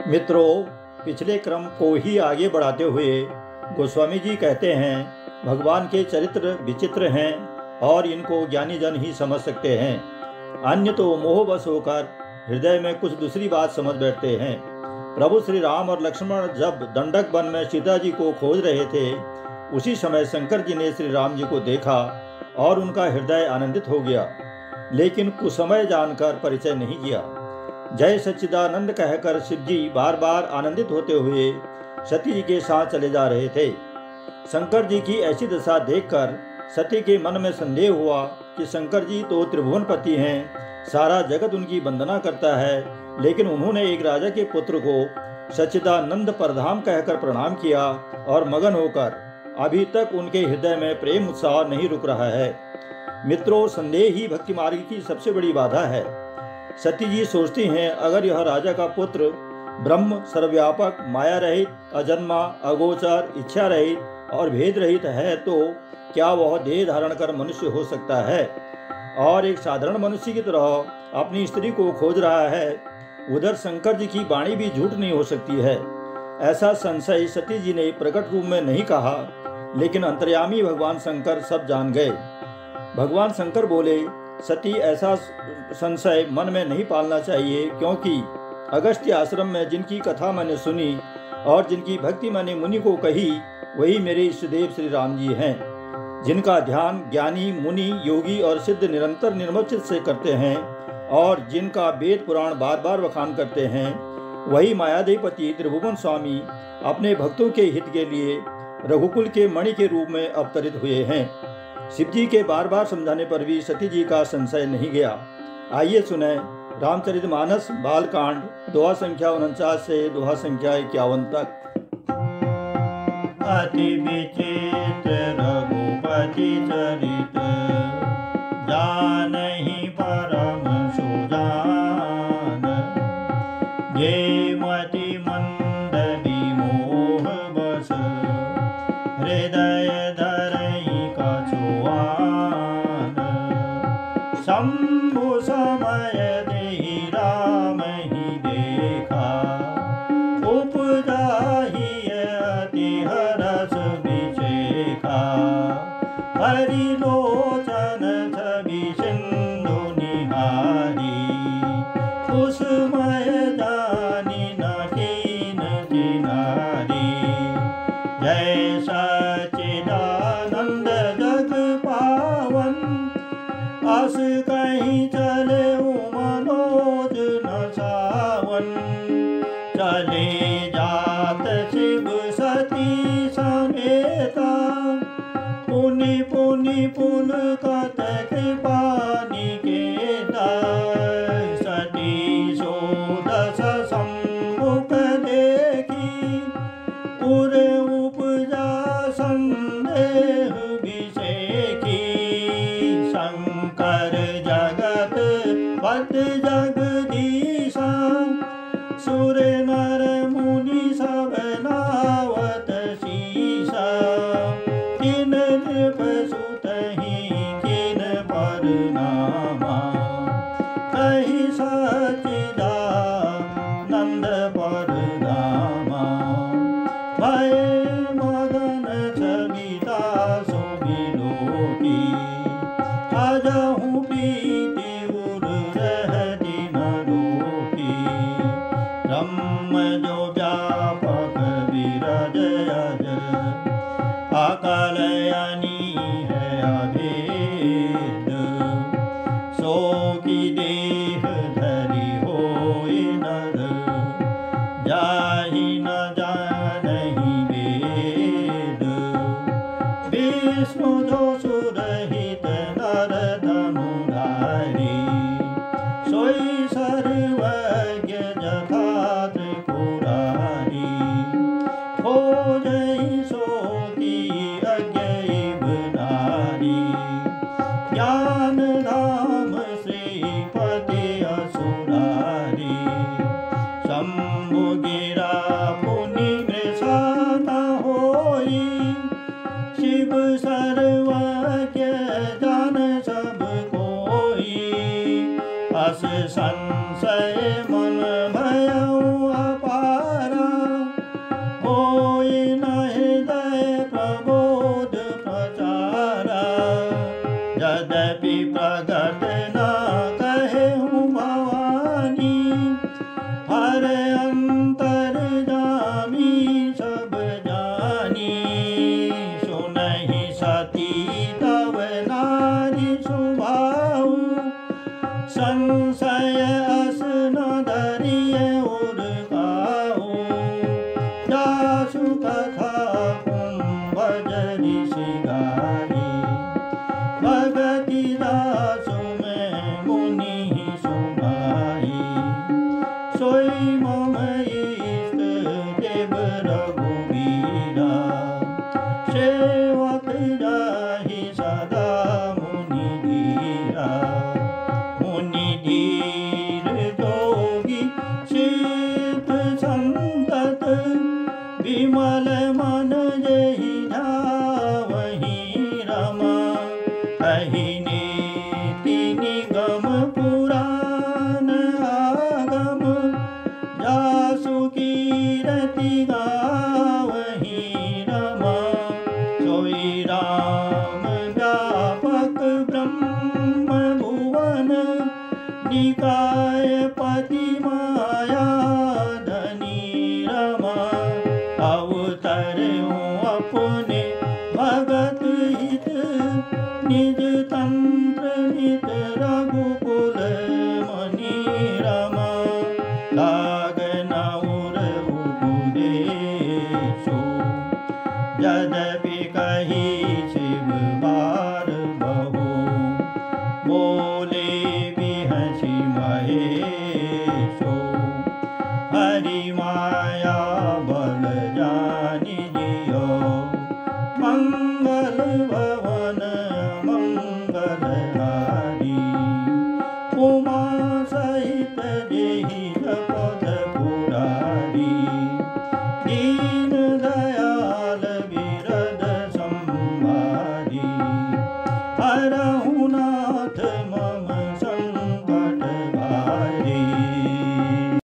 मित्रों, पिछले क्रम को ही आगे बढ़ाते हुए गोस्वामी जी कहते हैं, भगवान के चरित्र विचित्र हैं और इनको ज्ञानी जन ही समझ सकते हैं। अन्य तो मोहवश होकर हृदय में कुछ दूसरी बात समझ बैठते हैं। प्रभु श्री राम और लक्ष्मण जब दंडक वन में सीता जी को खोज रहे थे, उसी समय शंकर जी ने श्री राम जी को देखा और उनका हृदय आनंदित हो गया, लेकिन कुसमय जानकर परिचय नहीं किया। जय सच्चिदानंद कहकर शिव जी बार बार आनंदित होते हुए सती जी के साथ चले जा रहे थे। शंकर जी की ऐसी दशा देखकर सती के मन में संदेह हुआ कि शंकर जी तो त्रिभुवनपति हैं, सारा जगत उनकी वंदना करता है, लेकिन उन्होंने एक राजा के पुत्र को सच्चिदानंद परधाम कहकर प्रणाम किया और मगन होकर अभी तक उनके हृदय में प्रेम उत्साह नहीं रुक रहा है। मित्रों, संदेह ही भक्ति मार्ग की सबसे बड़ी बाधा है। सती जी सोचती हैं, अगर यह राजा का पुत्र ब्रह्म सर्वव्यापक, माया रहित, अजन्मा, अगोचर, इच्छा रहित और भेद रहित है, तो क्या वह देह धारण कर मनुष्य हो सकता है और एक साधारण मनुष्य की तरह अपनी स्त्री को खोज रहा है? उधर शंकर जी की वाणी भी झूठ नहीं हो सकती है। ऐसा संशय सती जी ने प्रकट रूप में नहीं कहा, लेकिन अंतर्यामी भगवान शंकर सब जान गए। भगवान शंकर बोले, सती, ऐसा संशय मन में नहीं पालना चाहिए, क्योंकि अगस्त्य आश्रम में जिनकी कथा मैंने सुनी और जिनकी भक्ति मैंने मुनि को कही, वही मेरे इष्टदेव श्री राम जी हैं। जिनका ध्यान ज्ञानी मुनि, योगी और सिद्ध निरंतर निर्मल चित्त से करते हैं और जिनका वेद पुराण बार बार बखान करते हैं, वही मायादेपति त्रिभुवन स्वामी अपने भक्तों के हित के लिए रघुकुल के मणि के रूप में अवतरित हुए हैं। शिव जी के बार बार समझाने पर भी सती जी का संशय नहीं गया। आइए सुने रामचरितमानस बालकांड, दोहा संख्या 49 से दोहा संख्या 51 तक। अति विचित्र रघुपति चरित, जानहि परम सुजान। ये मति मंद विमोह बस, हृदय धरहि कछुआन। शंभु समय देहि राम ही देखा, उपजाहि अति हरस विचेखा। हरिलोचन छवि सिंधु निहारी, कुसुमय जानि न कीन किनारी। जय सच्चिदानंद जग पावन, अस कहीं चले मनोज न सावन। चले जात शिव सती समेता, पुनि पुनि पुलकत कृपा निकेता। सती सोदस सम्मुख देखी, पुर उपजा संदेह विषेखी। शंकर जगत पति जगदीशा, सुर नर मुनि सब नावत शीशा। किन नृप सुतहि किन परनामा, कहि सच्चिदानंद परनामा। भय मदन छविता सुबिलोकी, अजहु प्रीति उर रहति न रोकी। ब्रह्म जो व्यापक विरज अज, अकलयनी है अभेद। सो की देह धरि होय नर, जाहि न जानहि वेद। विष्णु जो सुरहित नर धनुधारी, सोई सर्वज्ञ जथा त्रिपुरारी। खोजहि सो की अज्ञैव नारी, ज्ञान धाम श्रीपति असुरारी। शंभु गिरा मुनि मृषा न होई, शिव सर्वज्ञ जान सब कोई। अस संशय मन भयउ अपार, हर अंतर्यामी सब जानी, सुनहि सती तव नारी स्वभाव, संशय अस न धरिय उर्गाओ, जासु कथा कुंभज ऋषि गाई, भगति दासु में मुनि सुनाई, सोई मम इष्ट देव रघुवीरा, सेवक जाहि सदा मुनि धीरा, मुनि धीर जोगी सिद्ध संतत, विमल मन जेहि ध्यावहि रमा, कहि नीति निगम पुराण आगम, जासु कीरति गावहि रमा, सोई राम व्यापक ब्रह्म भुवन, निकाय पति माया धनी रमा, अवतरऊं अपने भगत हित, निज तंत्र नित रघुकुल मणि रमा, लागन उर उपदेशो, यद्यपि कही शिव बार बहु, बोले बिहसि महेशो, हरि माया बल